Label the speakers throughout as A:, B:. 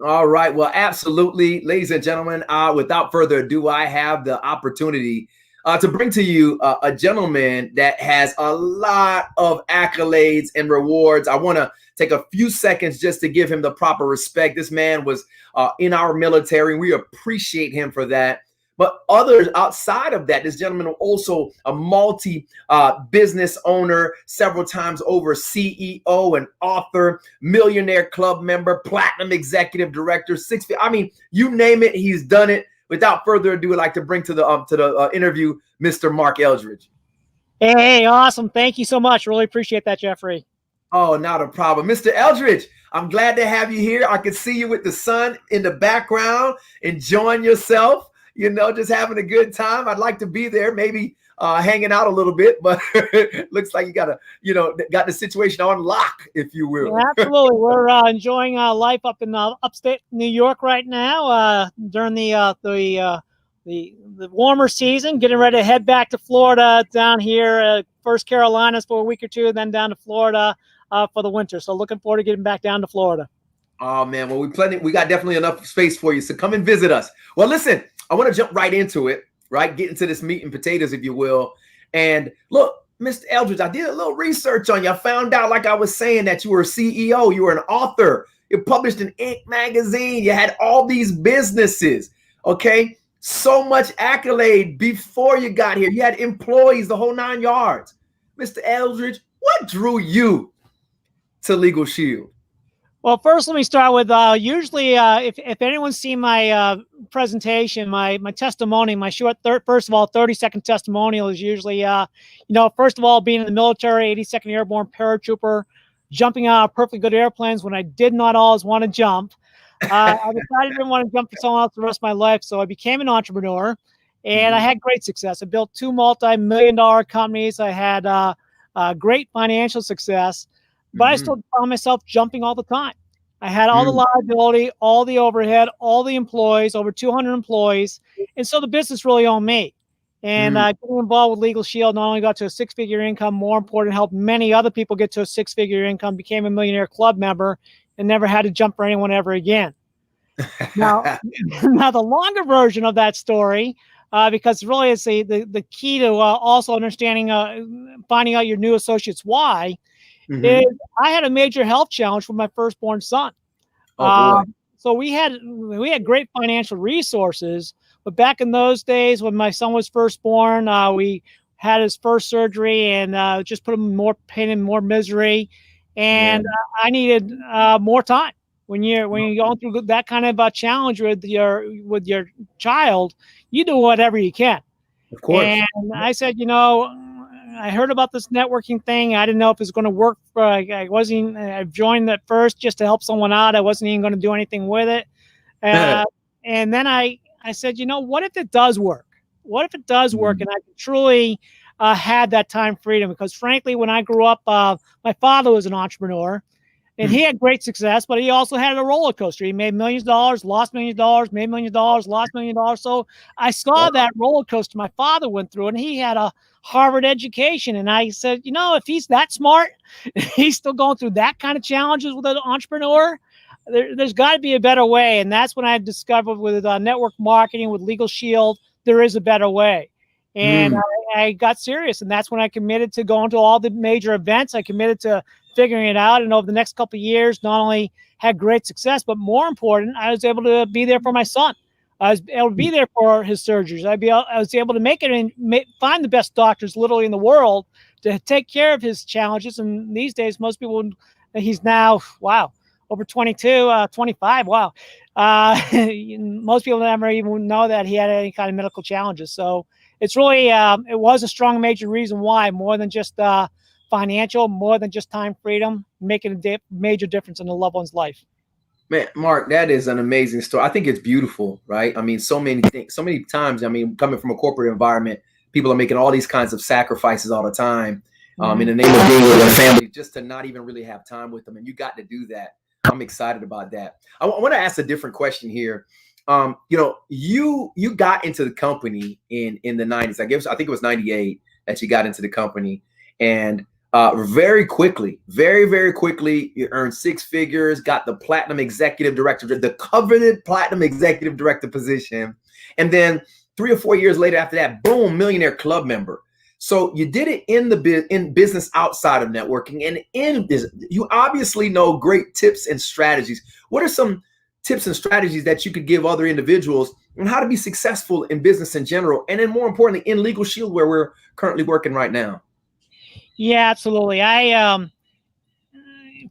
A: All right. Well, absolutely. Ladies and gentlemen, without further ado, I have the opportunity to bring to you a gentleman that has a lot of accolades and rewards. I want to take a few seconds just to give him the proper respect. This man was in our military, and we appreciate him for that. But others outside of that, this gentleman also a multi-business owner, several times over CEO and author, millionaire club member, platinum executive director, I mean, you name it, he's done it. Without further ado, I'd like to bring to the interview, Mr. Mark Eldridge.
B: Hey, awesome. Thank you so much. Really appreciate that, Jeffrey.
A: Oh, not a problem. Mr. Eldridge, I'm glad to have you here. I can see you with the sun in the background, enjoying yourself. You know, just having a good time. I'd like to be there, maybe hanging out a little bit, but looks like you got the situation on lock, if you will.
B: Yeah, absolutely. We're enjoying life up in upstate New York right now during the warmer season, getting ready to head back to Florida down here, first Carolinas for a week or two, then down to Florida for the winter. So looking forward to getting back down to Florida.
A: Oh, man. Well, we got definitely enough space for you. So come and visit us. Well, listen, I want to jump right into it, right? Get into this meat and potatoes, if you will. And look, Mr. Eldridge, I did a little research on you. I found out, like I was saying, that you were a CEO, you were an author, you published an Inc. magazine, you had all these businesses, okay? So much accolade before you got here. You had employees, the whole 9 yards. Mr. Eldridge, what drew you to Legal Shield?
B: Well, first, let me start with usually if anyone's seen my presentation, my testimony, my short, first of all, 30-second testimonial is usually, first of all, being in the military, 82nd Airborne paratrooper, jumping out of perfectly good airplanes when I did not always want to jump. I decided I didn't want to jump for someone else the rest of my life, so I became an entrepreneur, and I had great success. I built 2 multi-million-dollar companies. I had great financial success. But I still found myself jumping all the time. I had all the liability, all the overhead, all the employees, over 200 employees. And so the business really owned me. And getting involved with Legal Shield not only got to a 6-figure income, more important, helped many other people get to a 6-figure income, became a millionaire club member, and never had to jump for anyone ever again. Now the longer version of that story, because really it's the key to also understanding, finding out your new associates why, is I had a major health challenge with my firstborn son. So we had great financial resources, but back in those days when my son was first born, we had his first surgery and just put him in more pain and more misery, and I needed more time. When you're going through that kind of challenge with your child, you do whatever you can.
A: Of course.
B: And I said, I heard about this networking thing. I didn't know if it was going to work. I joined at first just to help someone out. I wasn't even going to do anything with it. And then I said, what if it does work? What if it does work and I can truly had that time freedom? Because frankly, when I grew up, my father was an entrepreneur. And he had great success, but he also had a roller coaster. He made millions of dollars, lost millions of dollars, made millions of dollars, lost millions of dollars. So I saw that roller coaster my father went through, and he had a Harvard education. And I said, if he's that smart, he's still going through that kind of challenges with an entrepreneur, there's got to be a better way. And that's when I discovered with network marketing, with Legal Shield, there is a better way. And I got serious. And that's when I committed to going to all the major events. I committed to figuring it out. And over the next couple of years, not only had great success, but more important, I was able to be there for my son. I was able to be there for his surgeries. I was able to make it and find the best doctors literally in the world to take care of his challenges. And these days, most people, he's now, over 22, 25. Wow. Most people never even know that he had any kind of medical challenges. So it's really, it was a strong major reason why, more than just financial, more than just time freedom, making a major difference in a loved one's life.
A: Man, Mark, that is an amazing story. I think it's beautiful, right? I mean, so many things, so many times, coming from a corporate environment, people are making all these kinds of sacrifices all the time in the name of being with their family, just to not even really have time with them. And you got to do that. I'm excited about that. I want to ask a different question here. You got into the company in the 90s. I think it was 98 that you got into the company. And very quickly, very quickly. You earned 6 figures, got the platinum executive director, the coveted platinum executive director position. And then 3 or 4 years later after that, boom, millionaire club member. So you did it in business outside of networking, and in business, you obviously know great tips and strategies. What are some tips and strategies that you could give other individuals on how to be successful in business in general, and then more importantly, in Legal Shield, where we're currently working right now?
B: Yeah, absolutely. I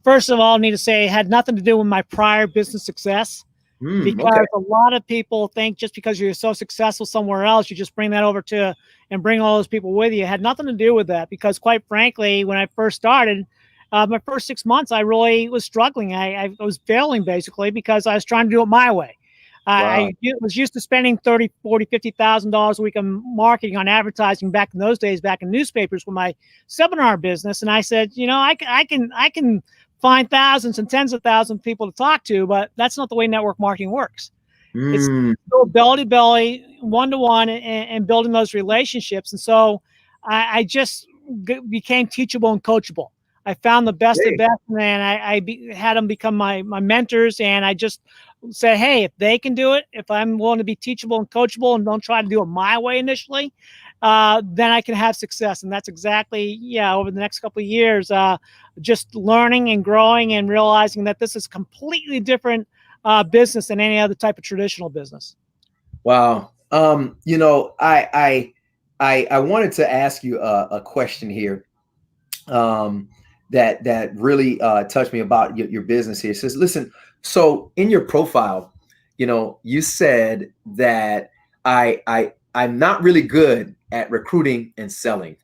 B: first of all need to say it had nothing to do with my prior business success. Because
A: Okay.
B: a lot of people think just because you're so successful somewhere else, you just bring that over to and bring all those people with you. It had nothing to do with that, because quite frankly, when I first started, my first 6 months, I really was struggling. I was failing basically because I was trying to do it my way.
A: Wow.
B: I was used to spending $30, $40, $50,000 a week on marketing, on advertising back in those days, back in newspapers with my seminar business. And I said, I can find thousands and tens of thousands of people to talk to, but that's not the way network marketing works. It's still belly to belly, one-to-one, and building those relationships. And so I just became teachable and coachable. I found the best of best, and I had them become my mentors. And I just said, hey, if they can do it, if I'm willing to be teachable and coachable and don't try to do it my way initially, then I can have success. And that's exactly, over the next couple of years, just learning and growing and realizing that this is completely different business than any other type of traditional business.
A: Wow. I wanted to ask you a question here that really touched me about your business here. It says, listen, so in your profile, you said that I'm not really good at recruiting and selling.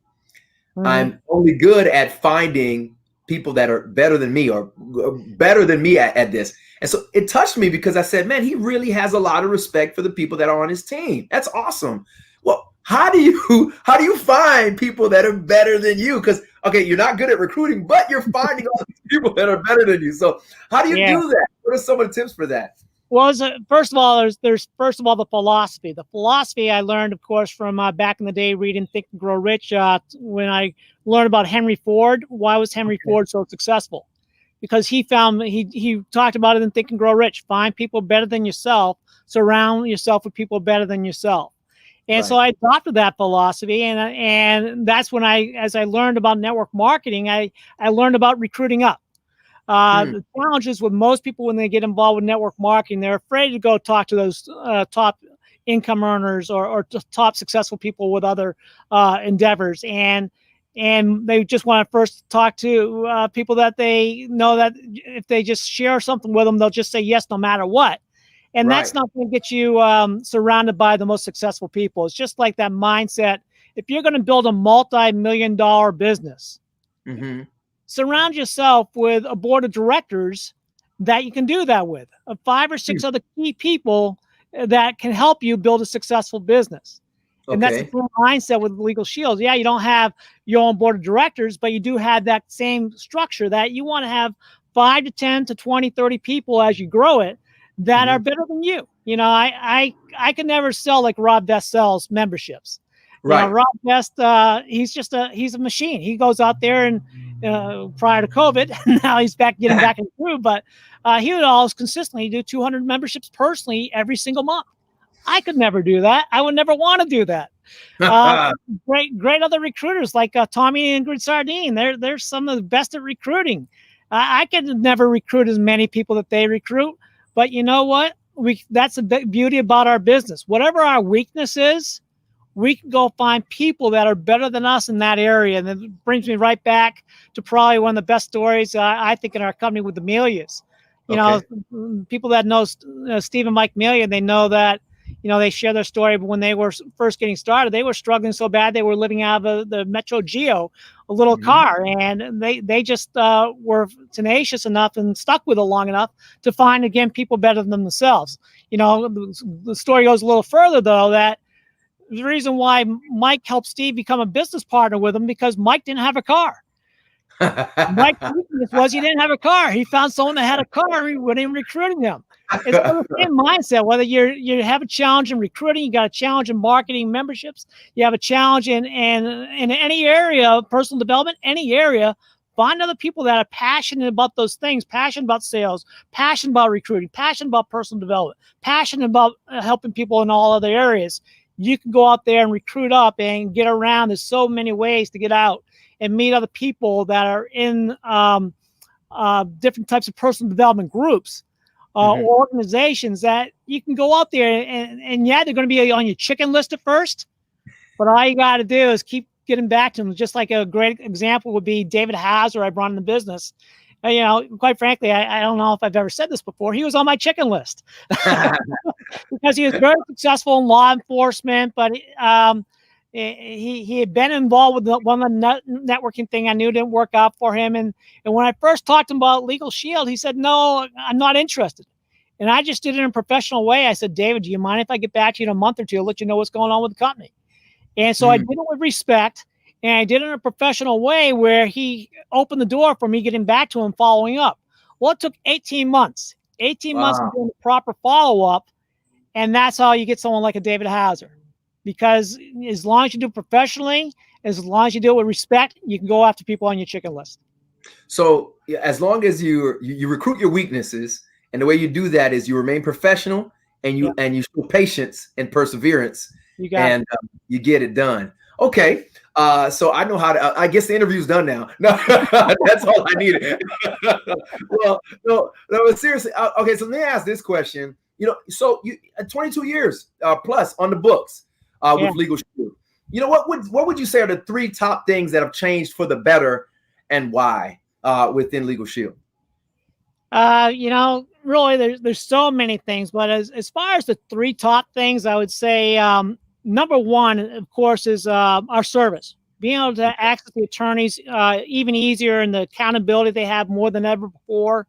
A: I'm only good at finding people that are better than me or better than me at this. And so it touched me because I said, man, he really has a lot of respect for the people that are on his team. That's awesome. Well, how do you find people that are better than you? Because, okay, you're not good at recruiting, but you're finding all these people that are better than you. So how do you do that? What are some of the tips for that?
B: Well, first of all, there's first of all the philosophy. The philosophy I learned, of course, from back in the day reading Think and Grow Rich. When I learned about Henry Ford, why was Henry Ford so successful? Because he talked about it in Think and Grow Rich. Find people better than yourself. Surround yourself with people better than yourself. And so I adopted that philosophy, and that's when as I learned about network marketing, I learned about recruiting up. The challenges with most people when they get involved with network marketing, they're afraid to go talk to those top income earners or top successful people with other endeavors. And they just want to first talk to people that they know that if they just share something with them, they'll just say yes no matter what. And that's not going to get you surrounded by the most successful people. It's just like that mindset. If you're going to build a multi-million-dollar business, surround yourself with a board of directors that you can do that with, 5 or 6 other key people that can help you build a successful business. And that's the same mindset with Legal Shields. Yeah, you don't have your own board of directors, but you do have that same structure that you want to have 5 to 10 to 20, 30 people as you grow it that are better than you. I could never sell like Rob Vest sells memberships. Rob Vest, he's a machine. He goes out there and prior to COVID, now he's getting back in the groove, but he would always consistently do 200 memberships personally every single month. I could never do that. I would never want to do that. Great other recruiters like Tommy and Ingrid Sardine. They're some of the best at recruiting. I could never recruit as many people that they recruit, but you know what? That's the beauty about our business. Whatever our weakness is, we can go find people that are better than us in that area. And it brings me right back to probably one of the best stories, I think, in our company with the Melias. People that know Steve and Mike Melia, they know that, they share their story. But when they were first getting started, they were struggling so bad they were living out of the Metro Geo, a little car. And they just were tenacious enough and stuck with it long enough to find, again, people better than themselves. The story goes a little further, though, that the reason why Mike helped Steve become a business partner with him because Mike didn't have a car. Mike's weakness was he didn't have a car. He found someone that had a car. He wasn't even recruiting them. It's the same mindset. Whether you have a challenge in recruiting, you got a challenge in marketing, memberships, you have a challenge in any area, personal development, any area. Find other people that are passionate about those things, passionate about sales, passionate about recruiting, passionate about personal development, passionate about helping people in all other areas. You can go out there and recruit up and get around. There's so many ways to get out and meet other people that are in different types of personal development groups or organizations that you can go out there and yeah, they're going to be on your chicken list at first, but all you got to do is keep getting back to them. Just like a great example would be David Hauser, I brought in the business. You know, quite frankly, I don't know if I've ever said this before. He was on my chicken list because he was very successful in law enforcement, but he had been involved with one of the networking thing I knew didn't work out for him. And when I first talked to him about Legal Shield, he said, no, I'm not interested. And I just did it in a professional way. I said, David, do you mind if I get back to you in a month or two? I'll let you know what's going on with the company. And so I did it with respect, and I did it in a professional way where he opened the door for me getting back to him, following up. Well, it took 18 months, 18 months of doing the proper follow-up. And that's how you get someone like a David Hauser. Because as long as you do it professionally, as long as you do it with respect, you can go after people on your chicken list.
A: So as long as you recruit your weaknesses, and the way you do that is you remain professional and you show patience and perseverance, you get it done. Okay. So I know how to, I guess the interview's done now. No, that's all I needed. Well, no, seriously. Okay. So let me ask this question. You know, so you 22 years plus on the books with Legal Shield. You know, what would you say are the 3 top things that have changed for the better and why within Legal Shield?
B: You know, really, there's so many things, but as far as the 3 top things, I would say number 1, of course, is our service. Being able to access the attorneys even easier, and the accountability they have more than ever before.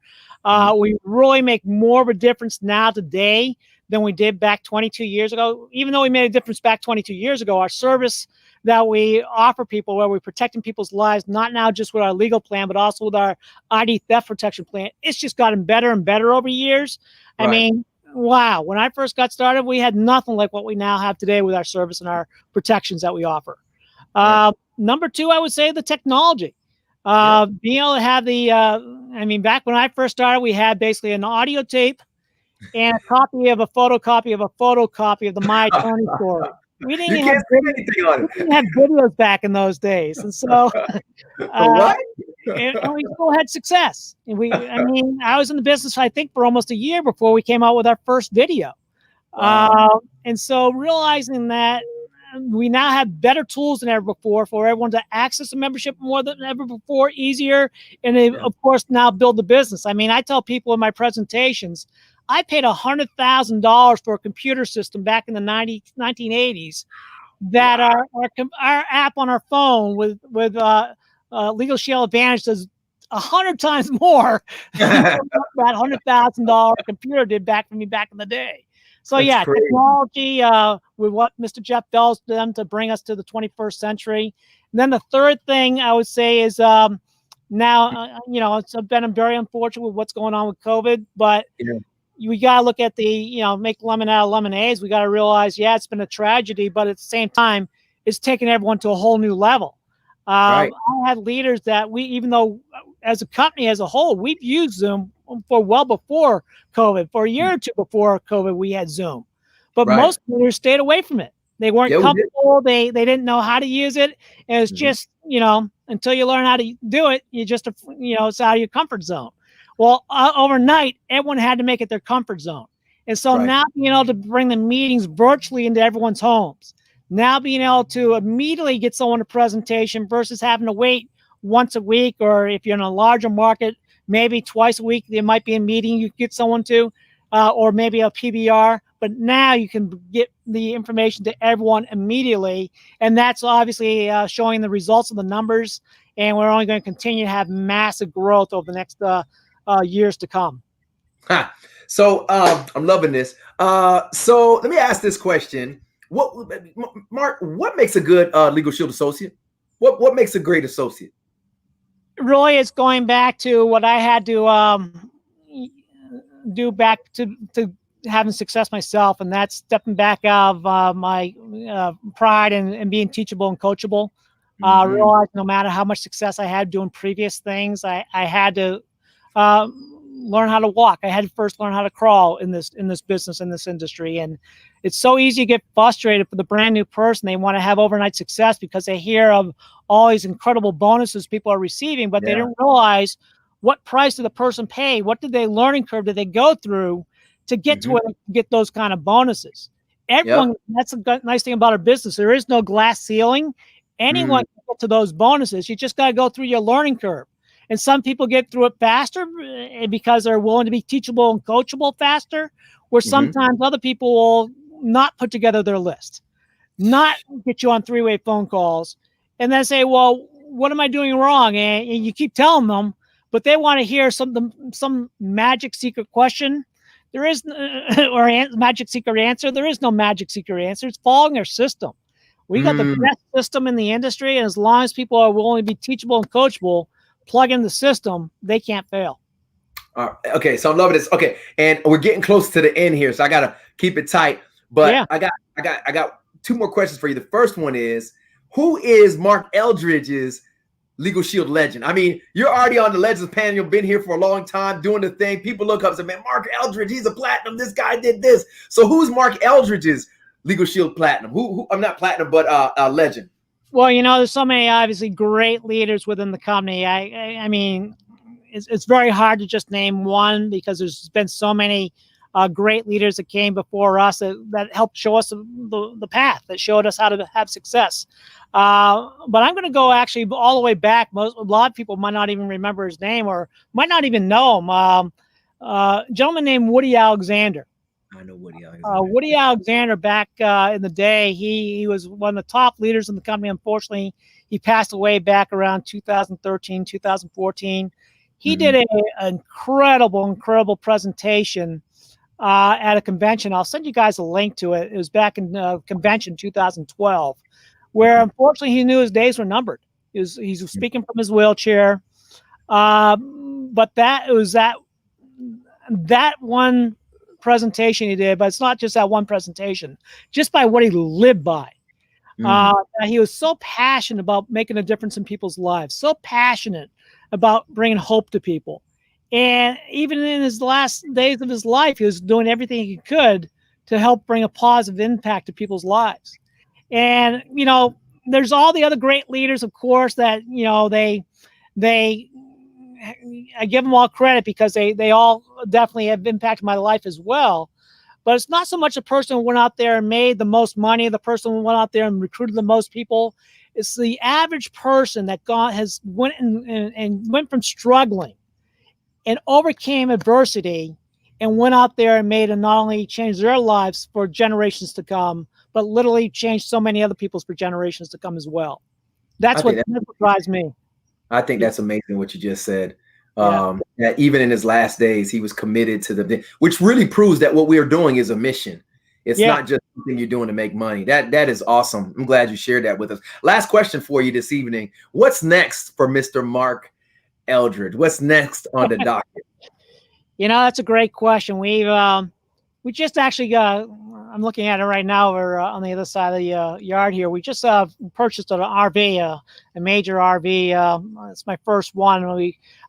B: We really make more of a difference now today than we did back 22 years ago. Even though we made a difference back 22 years ago, our service that we offer people, where we're protecting people's lives, not now just with our legal plan, but also with our ID theft protection plan, it's just gotten better and better over years. Right. I mean, wow. When I first got started, we had nothing like what we now have today with our service and our protections that we offer. Right. Number 2, I would say the technology. Being able to have the, I mean, back when I first started, we had basically an audio tape and a copy of a photocopy of the My Attorney story. We didn't even have videos back in those days. And so and we still had success. And I mean, I was in the business, I think, for almost a year before we came out with our first video. Wow. And so realizing that we now have better tools than ever before for everyone to access a membership more than ever before, easier, and they, of course, now build the business. I mean, I tell people in my presentations, I paid $100,000 for a computer system back in the 1980s that our app on our phone with Legal Shield Advantage does 100 times more than that $100,000 computer did back for me back in the day. So that's crazy. Technology with what Mr. Jeff Bell's done to bring us to the 21st century. And then the third thing I would say is now, you know, it's been very unfortunate with what's going on with COVID, but we got to look at the, you know, make lemon out of lemonades. We got to realize, it's been a tragedy, but at the same time, it's taken everyone to a whole new level. I had leaders that even though as a company as a whole, we've used Zoom for well before COVID. For a year or two before COVID, we had Zoom, but most leaders stayed away from it. They weren't comfortable. They didn't know how to use it. And it's just, you know, until you learn how to do it, you just, you know, it's out of your comfort zone. Well, overnight, everyone had to make it their comfort zone. And so now being able to bring the meetings virtually into everyone's homes, now being able to immediately get someone a presentation versus having to wait once a week, or if you're in a larger market, maybe twice a week, there might be a meeting you get someone to, or maybe a PBR. But now you can get the information to everyone immediately. And that's obviously showing the results of the numbers. And we're only going to continue to have massive growth over the next years to come.
A: So I'm loving this. So let me ask this question. Mark, what makes a good Legal Shield associate? What makes a great associate?
B: really, it's going back to what I had to do back to having success myself, and that's stepping back out of my pride and being teachable and coachable. Realize no matter how much success I had doing previous things, I had to learn how to walk. I had to first learn how to crawl in this business, in this industry. And it's so easy to get frustrated for the brand new person. They want to have overnight success because they hear of all these incredible bonuses people are receiving, but they don't realize what price did the person pay? What did they learning curve did they go through to get to it, get those kind of bonuses? Everyone, that's a nice thing about our business. There is no glass ceiling. Anyone can get to those bonuses. You just got to go through your learning curve. And some people get through it faster because they're willing to be teachable and coachable faster, where sometimes other people will not put together their list, not get you on three-way phone calls, and then say, well, what am I doing wrong? And you keep telling them, but they want to hear some magic secret question. There is, or magic secret answer. There is no magic secret answer. It's following their system. We got the best system in the industry, and as long as people are willing to be teachable and coachable, plug in the system, they can't fail.
A: Okay, so I'm loving this. Okay, and we're getting close to the end here, so I gotta keep it tight. But I got two more questions for you. The first one is, who is Mark Eldridge's Legal Shield legend? I mean, you're already on the Legends panel. You've been here for a long time doing the thing. People look up and say, man, Mark Eldridge, he's a platinum. This guy did this. So who's Mark Eldridge's Legal Shield platinum? Who I'm not platinum, but legend.
B: Well, you know, there's so many obviously great leaders within the company. I mean, it's very hard to just name one because there's been so many great leaders that came before us that helped show us the path, that showed us how to have success. But I'm going to go actually all the way back. A lot of people might not even remember his name or might not even know him. A gentleman named Woody Alexander.
A: I know Woody Alexander.
B: Woody Alexander, back in the day, he was one of the top leaders in the company. Unfortunately, he passed away back around 2013, 2014. He did an incredible presentation at a convention. I'll send you guys a link to it. It was back in convention 2012, where unfortunately he knew his days were numbered. He's speaking from his wheelchair. But it was that one presentation he did, but it's not just that one presentation, just by what he lived by. He was so passionate about making a difference in people's lives, so passionate about bringing hope to people. And even in his last days of his life, he was doing everything he could to help bring a positive impact to people's lives. And, you know, there's all the other great leaders, of course, that, you know, I give them all credit because they all definitely have impacted my life as well. But it's not so much the person who went out there and made the most money, the person who went out there and recruited the most people. It's the average person that went from struggling and overcame adversity and went out there and made and not only changed their lives for generations to come, but literally changed so many other people's for generations to come as well. That's what drives me.
A: I think that's amazing what you just said. That even in his last days, he was committed to which really proves that what we are doing is a mission. It's not just something you're doing to make money. That is awesome. I'm glad you shared that with us. Last question for you this evening. What's next for Mr. Mark Eldridge? What's next on the docket?
B: You know, that's a great question. We just actually got, I'm looking at it right now. We're on the other side of the yard here. We just purchased an RV, a major RV. It's my first one.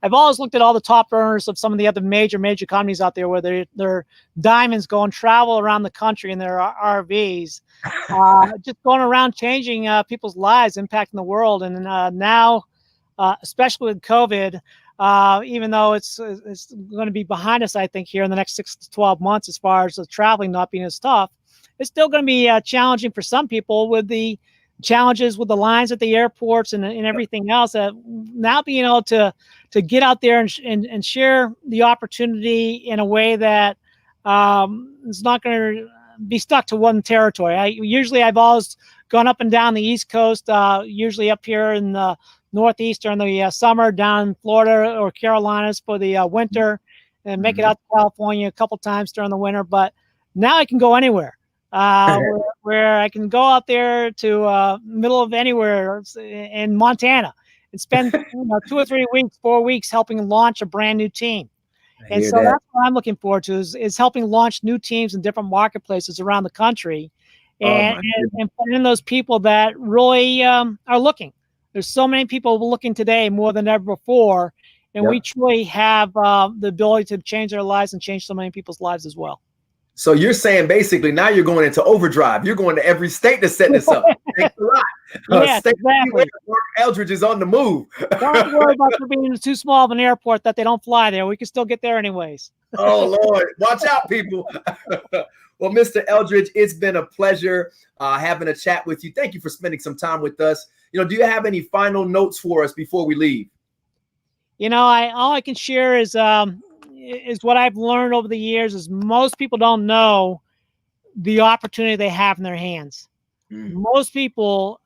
B: I've always looked at all the top earners of some of the other major companies out there where they're diamonds going travel around the country in their RVs, just going around changing people's lives, impacting the world. And now, especially with COVID, even though it's going to be behind us, I think, here in the next 6 to 12 months, as far as the traveling not being as tough, it's still going to be challenging for some people with the challenges with the lines at the airports and everything else. Now being able to get out there and share the opportunity in a way that is not going to be stuck to one territory. I've always gone up and down the East Coast, usually up here in the Northeast during the summer, down in Florida or Carolinas for the winter, and make it out to California a couple times during the winter. But now I can go anywhere, where I can go out there to middle of anywhere in Montana and spend 2 or 3 weeks, 4 weeks helping launch a brand new team.
A: I
B: And
A: hear
B: so
A: that.
B: that's what I'm looking forward to is helping launch new teams in different marketplaces around the country,
A: Oh
B: and
A: my
B: and,
A: goodness.
B: and put in those people that really are looking. There's so many people looking today more than ever before, and we
A: Yep.
B: truly have the ability to change their lives and change so many people's lives as well.
A: So you're saying basically now you're going into overdrive. You're going to every state to set this up. Thanks a lot.
B: Yes,
A: State
B: exactly.
A: Mark Eldridge is on the move.
B: Don't have to worry about there being too small of an airport that they don't fly there. We can still get there anyways.
A: Oh Lord, watch out, people. Well, Mr. Eldridge, it's been a pleasure having a chat with you. Thank you for spending some time with us. Do you have any final notes for us before we leave?
B: All I can share is what I've learned over the years is most people don't know the opportunity they have in their hands. Most people,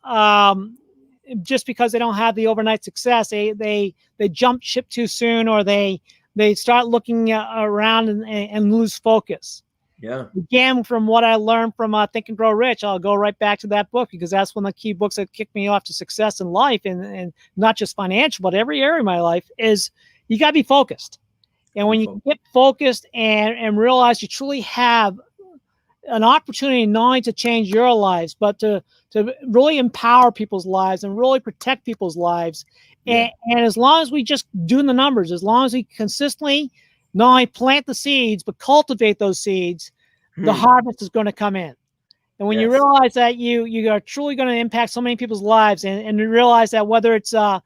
B: just because they don't have the overnight success, they jump ship too soon, or they start looking around and lose focus.
A: Yeah.
B: Again, from what I learned from Think and Grow Rich, I'll go right back to that book because that's one of the key books that kicked me off to success in life, and not just financial, but every area of my life. Is you got to be focused. And when you get focused and realize you truly have an opportunity not only to change your lives, but to really empower people's lives and really protect people's lives. Yeah. And as long as we just do the numbers, as long as we consistently not only plant the seeds, but cultivate those seeds, the harvest is going to come in. And when you realize that you are truly going to impact so many people's lives, and you realize that whether it's so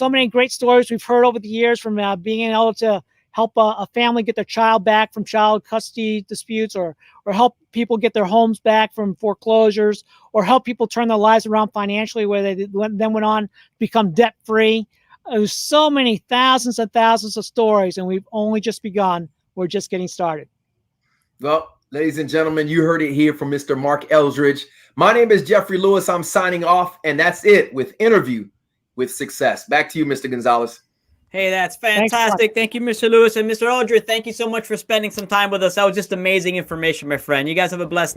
B: many great stories we've heard over the years from being able to help a family get their child back from child custody disputes, or help people get their homes back from foreclosures, or help people turn their lives around financially, where they then went on to become debt free. There's so many thousands and thousands of stories, and we've only just begun. We're just getting started.
A: Well, ladies and gentlemen, you heard it here from Mr. Mark Eldridge. My name is Jeffrey Lewis. I'm signing off, and that's it with Interview with Success. Back to you, Mr. Gonzalez.
C: Hey, that's fantastic. Thank you, Mr. Lewis. And Mr. Eldridge, thank you so much for spending some time with us. That was just amazing information, my friend. You guys have a blessed night.